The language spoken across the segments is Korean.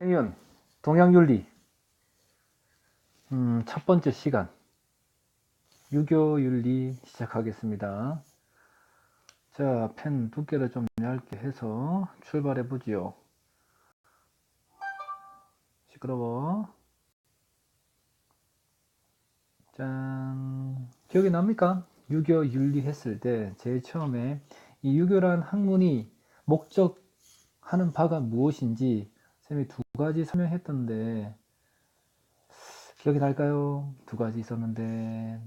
행윤, 동양윤리. 첫 번째 시간, 유교윤리 시작하겠습니다. 자, 펜 두께를 좀 얇게 해서 출발해 보지요. 시끄러워. 짠. 기억이 납니까? 유교윤리 했을 때 제일 처음에 이 유교란 학문이 목적하는 바가 무엇인지 쌤이 두 가지 설명했던데 기억이 날까요? 두 가지 있었는데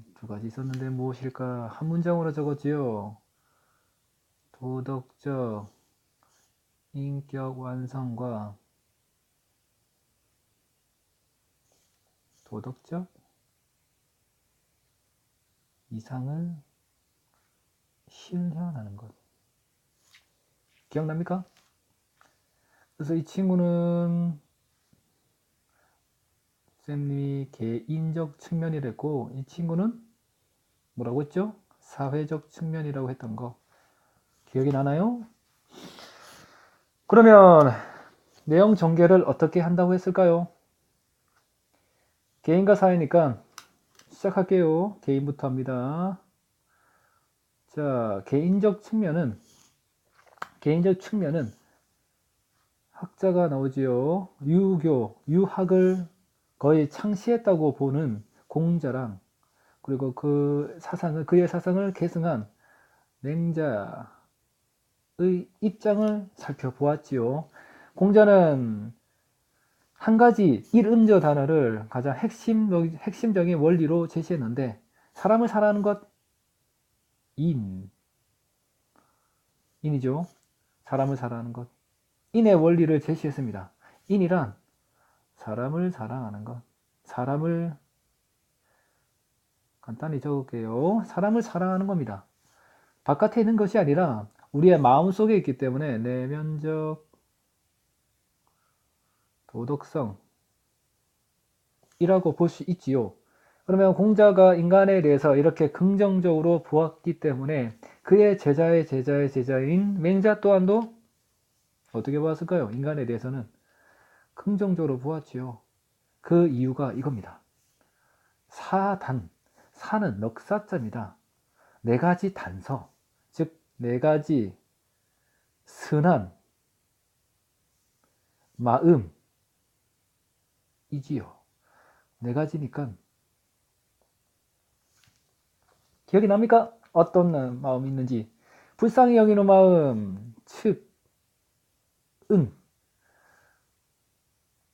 무엇일까? 한 문장으로 적었지요. 도덕적 인격 완성과 도덕적 이상을 실현하는 것. 기억납니까? 그래서 이 친구는 쌤이 개인적 측면이랬고 이 친구는 뭐라고 했죠? 사회적 측면이라고 했던 거 기억이 나나요? 그러면 내용 전개를 어떻게 한다고 했을까요? 개인과 사회니까 시작할게요. 개인부터 합니다. 자, 개인적 측면은 학자가 나오지요. 유학을 거의 창시했다고 보는 공자랑 그리고 그의 사상을 계승한 맹자의 입장을 살펴보았지요. 공자는 한 가지 일음저 단어를 가장 핵심적인 원리로 제시했는데 사람을 사랑하는 것 인이죠. 사람을 사랑하는 것 인의 원리를 제시했습니다. 인이란 사람을 사랑하는 것. 사람을 간단히 적을게요. 사람을 사랑하는 겁니다. 바깥에 있는 것이 아니라 우리의 마음속에 있기 때문에 내면적 도덕성이라고 볼 수 있지요. 그러면 공자가 인간에 대해서 이렇게 긍정적으로 보았기 때문에 그의 제자의 제자인 맹자 또한도 어떻게 보았을까요? 인간에 대해서는 긍정적으로 보았지요. 그 이유가 이겁니다. 사는 넉사자입니다. 네 가지 단서, 즉 네 가지 선한 마음이지요. 네 가지니까 기억이 납니까? 어떤 마음이 있는지. 불쌍히 여기는 마음, 즉,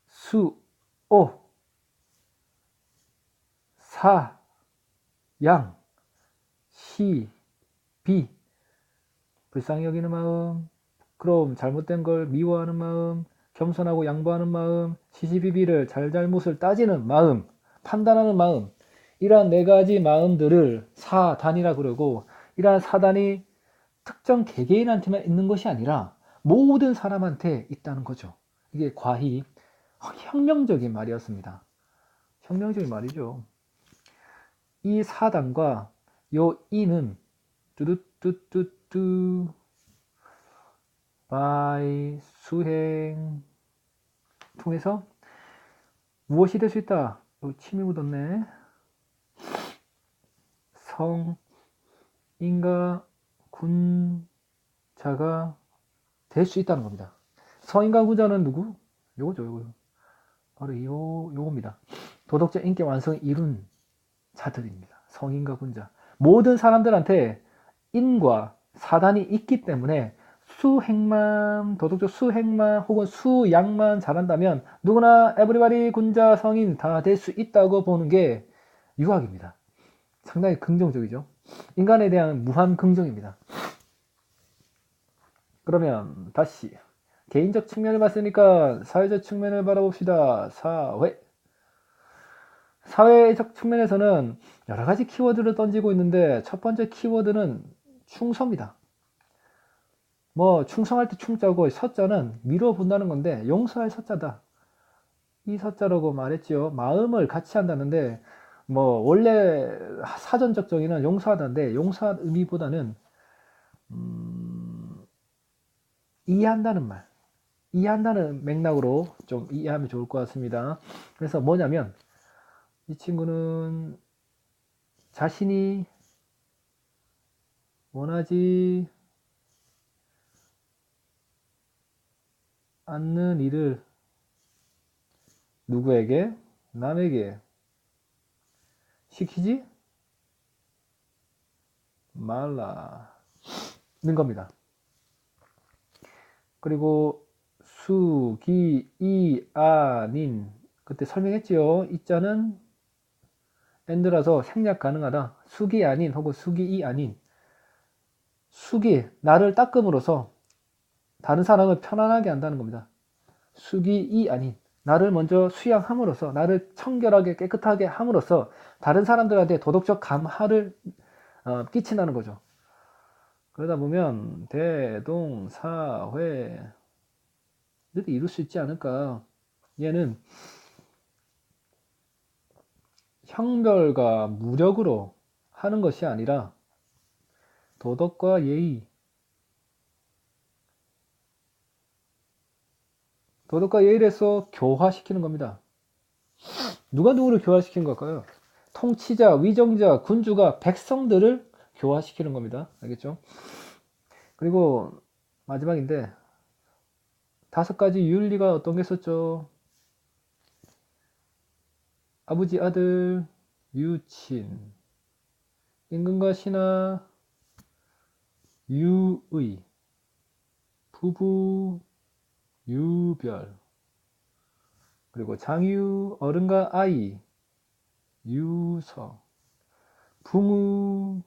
수, 오, 사, 양, 시, 비. 불쌍히 여기는 마음, 그럼 잘못된 걸 미워하는 마음, 겸손하고 양보하는 마음, 시시비비를 잘잘못을 따지는 마음, 판단하는 마음, 이러한 네 가지 마음들을 사단이라 그러고, 이러한 사단이 특정 개개인한테만 있는 것이 아니라 모든 사람한테 있다는 거죠. 이게 과히 혁명적인 말이었습니다. 혁명적인 말이죠. 이 사단과 요 이는 뚜두뚜뚜뚜 by 수행 통해서 무엇이 될 수 있다? 침이 묻었네. 성인과 군자가 될 수 있다는 겁니다. 성인과 군자는 누구? 요거죠. 바로 요겁니다. 도덕적 인격 완성을 이룬 자들입니다. 성인과 군자. 모든 사람들한테 인과 사단이 있기 때문에 수행만, 도덕적 수행만 혹은 수양만 잘한다면 누구나 에브리바디 군자 성인 다 될 수 있다고 보는 게 유학입니다. 상당히 긍정적이죠. 인간에 대한 무한 긍정입니다. 그러면 다시 개인적 측면을 봤으니까 사회적 측면을 바라봅시다. 사회적 측면에서는 여러 가지 키워드를 던지고 있는데 첫 번째 키워드는 충성입니다. 뭐 충성할 때 충자고 서자는 미루어 본다는 건데 용서할 서자다. 이 서자라고 말했지요. 마음을 같이 한다는데 뭐 원래 사전적 정의는 용서하다인데 용서한 의미보다는 이해한다는 말. 이해한다는 맥락으로 좀 이해하면 좋을 것 같습니다. 그래서 뭐냐면 이 친구는 자신이 원하지 않는 일을 누구에게? 남에게 시키지 말라는 겁니다. 그리고 수, 기, 이, 아, 닌 그때 설명했지요. 이자는 and라서 생략 가능하다. 수기 아닌 혹은 수기 이 아닌 수기 나를 닦음으로써 다른 사람을 편안하게 한다는 겁니다. 수기 이 아닌 나를 먼저 수양함으로써 나를 청결하게 깨끗하게 함으로써 다른 사람들한테 도덕적 감화를 끼친다는 거죠. 그러다 보면 대동사회 이렇게 이룰 수 있지 않을까. 얘는 형별과 무력으로 하는 것이 아니라 도덕과 예의, 도덕과 예의에서 교화시키는 겁니다. 누가 누구를 교화시킨 걸까요? 통치자, 위정자, 군주가 백성들을 교화시키는 겁니다. 알겠죠? 그리고 마지막인데 5가지 윤리가 어떤 게 있었죠? 아버지, 아들, 유친, 임금과 신하, 유의, 부부, 유별, 그리고 장유, 어른과 아이, 유서, 부무,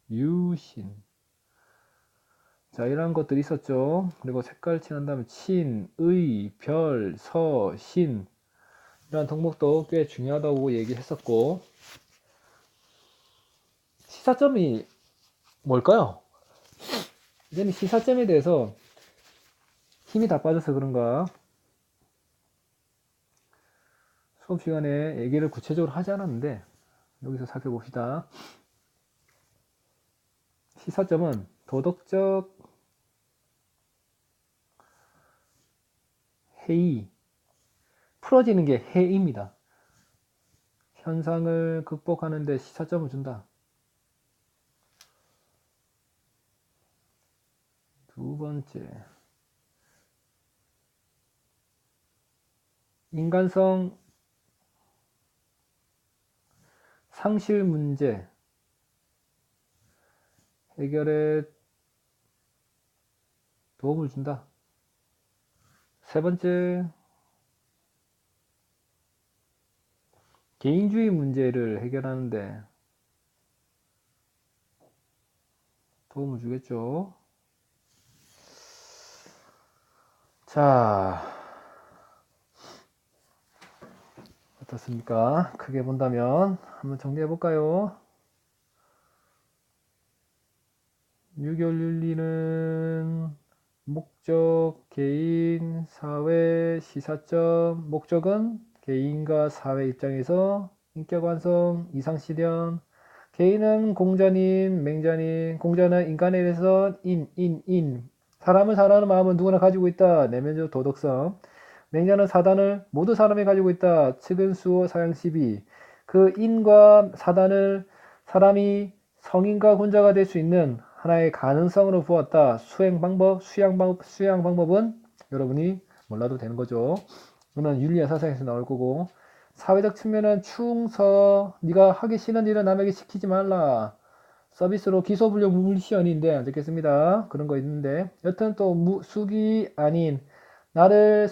유신. 자, 이런 것들이 있었죠. 그리고 색깔 칠한 다음에 친, 의, 별, 서, 신 이런 덕목도 꽤 중요하다고 얘기했었고 시사점이 뭘까요? 이제는 시사점에 대해서 힘이 다 빠져서 그런가 수업 시간에 얘기를 구체적으로 하지 않았는데 여기서 살펴봅시다. 시사점은 도덕적 해이, 풀어지는 게 해입니다. 현상을 극복하는 데 시사점을 준다. 두 번째, 인간성 상실 문제 해결에 도움을 준다. 세 번째, 개인주의 문제를 해결하는데 도움을 주겠죠. 자, 어떻습니까? 크게 본다면 한번 정리해 볼까요? 유결윤리는 목적, 개인, 사회, 시사점. 목적은 개인과 사회 입장에서 인격 완성, 이상 실현. 개인은 공자님, 맹자님. 공자는 인간에 대해서 인. 사람을 사랑하는 마음은 누구나 가지고 있다. 내면적 도덕성. 맹자는 사단을 모두 사람이 가지고 있다. 측은 수호 사양 12. 그 인과 사단을 사람이 성인과 군자가 될 수 있는 하나의 가능성으로 보았다. 수양 방법은 여러분이 몰라도 되는 거죠. 이거는 윤리와 사상에서 나올 거고, 사회적 측면은 충서, 네가 하기 싫은 일은 남에게 시키지 말라. 서비스로 기소불능 무물시연인데 안 적겠습니다. 그런 거 있는데 여튼 또 수기 아닌 나를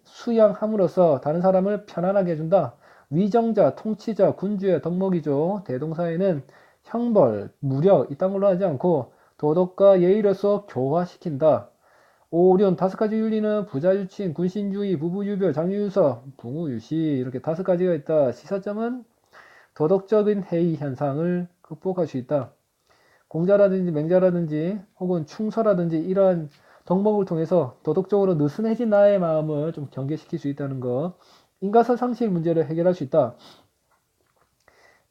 수양함으로써 다른 사람을 편안하게 해준다. 위정자, 통치자, 군주의 덕목이죠. 대동사에는 형벌, 무력 이딴 걸로 하지 않고 도덕과 예의로서 교화시킨다. 오륜 5가지 윤리는 부자유친, 군신주의, 부부유별, 장유유서, 붕우유시 이렇게 5가지가 있다. 시사점은 도덕적인 해이 현상을 극복할 수 있다. 공자라든지 맹자라든지 혹은 충서라든지 이러한 덕목을 통해서 도덕적으로 느슨해진 나의 마음을 좀 경계시킬 수 있다는 것. 인과사 상실 문제를 해결할 수 있다.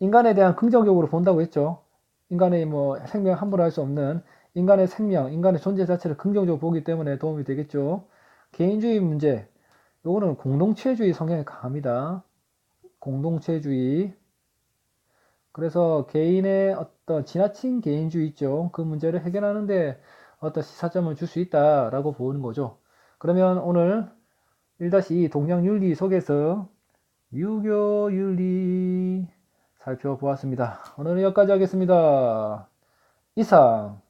인간에 대한 긍정적으로 본다고 했죠. 인간의 뭐 생명 함부로 할 수 없는 인간의 생명, 인간의 존재 자체를 긍정적으로 보기 때문에 도움이 되겠죠. 개인주의 문제, 요거는 공동체주의 성향이 강합니다. 공동체주의. 그래서 개인의 어떤 지나친 개인주의 있죠. 그 문제를 해결하는데 어떤 시사점을 줄 수 있다라고 보는 거죠. 그러면 오늘 1-2 동양윤리 속에서 유교윤리 살펴보았습니다. 오늘은 여기까지 하겠습니다. 이상.